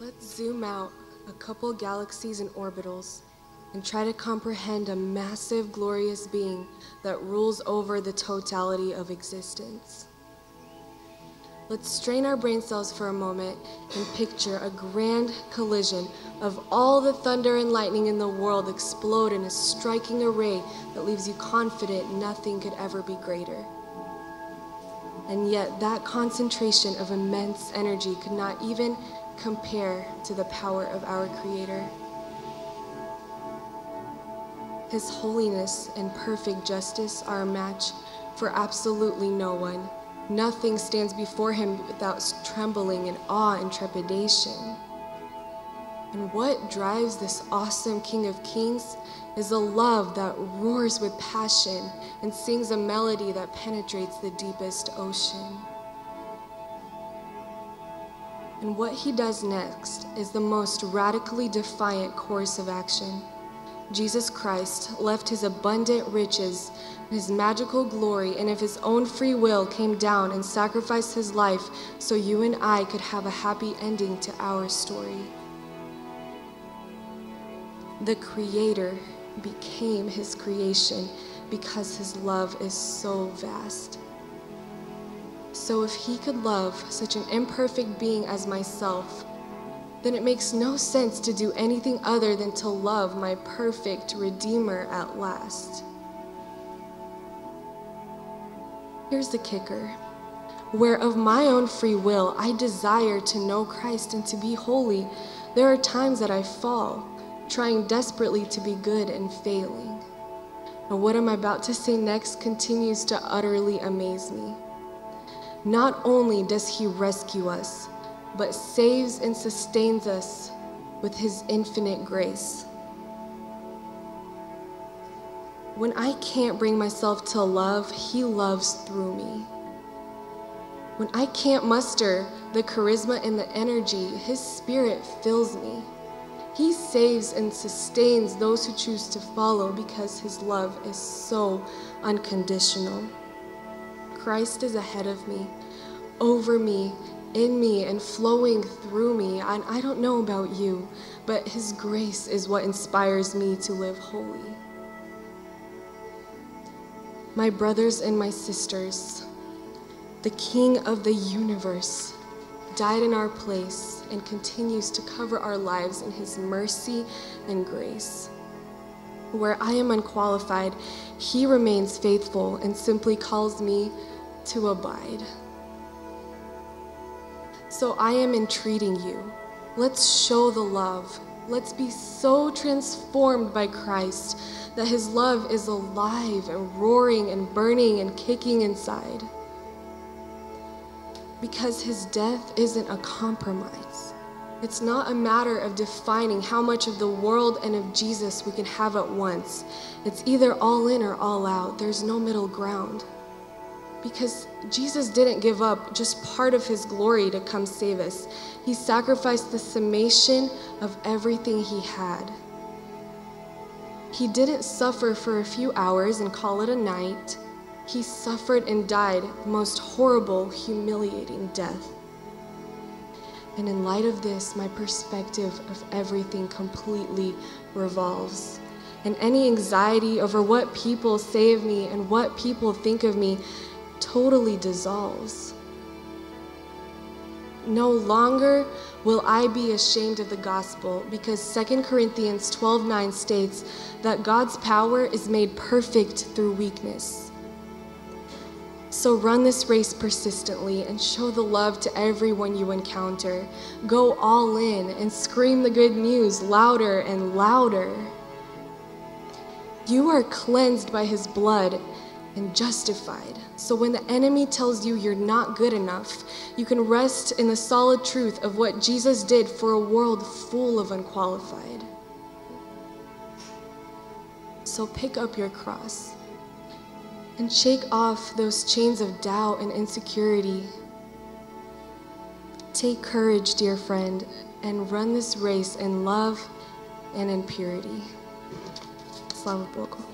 Let's zoom out a couple galaxies and orbitals and try to comprehend a massive, glorious being that rules over the totality of existence. Let's strain our brain cells for a moment and picture a grand collision of all the thunder and lightning in the world explode in a striking array that leaves you confident nothing could ever be greater. And yet that concentration of immense energy could not even compare to the power of our Creator. His holiness and perfect justice are a match for absolutely no one. Nothing stands before him without trembling in awe and trepidation. And what drives this awesome King of Kings is a love that roars with passion and sings a melody that penetrates the deepest ocean. And what he does next is the most radically defiant course of action. Jesus Christ left his abundant riches, his magical glory, and of his own free will came down and sacrificed his life so you and I could have a happy ending to our story. The Creator became his creation because his love is so vast. So if he could love such an imperfect being as myself, then it makes no sense to do anything other than to love my perfect Redeemer at last. Here's the kicker. Where of my own free will I desire to know Christ and to be holy, there are times that I fall, trying desperately to be good and failing. And what I'm about to say next continues to utterly amaze me. Not only does he rescue us, but saves and sustains us with his infinite grace. When I can't bring myself to love, he loves through me. When I can't muster the charisma and the energy, his spirit fills me. He saves and sustains those who choose to follow because his love is so unconditional. Christ is ahead of me, over me, in me, and flowing through me. And I don't know about you, but his grace is what inspires me to live holy. My brothers and my sisters, the King of the universe died in our place and continues to cover our lives in his mercy and grace. Where I am unqualified, he remains faithful and simply calls me to abide. So I am entreating you, let's show the love. Let's be so transformed by Christ that his love is alive and roaring and burning and kicking inside. Because his death isn't a compromise. It's not a matter of defining how much of the world and of Jesus we can have at once. It's either all in or all out. There's no middle ground. Because Jesus didn't give up just part of his glory to come save us. He sacrificed the summation of everything he had. He didn't suffer for a few hours and call it a night. He suffered and died the most horrible, humiliating death. And in light of this, my perspective of everything completely revolves. And any anxiety over what people say of me and what people think of me totally dissolves. No longer will I be ashamed of the gospel, because 2 Corinthians 12:9 states that God's power is made perfect through weakness. So run this race persistently and show the love to everyone you encounter. Go all in and scream the good news louder and louder. You are cleansed by his blood and justified. So when the enemy tells you you're not good enough, you can rest in the solid truth of what Jesus did for a world full of unqualified. So pick up your cross and shake off those chains of doubt and insecurity. Take courage, dear friend, and run this race in love and in purity. Slava Bogu.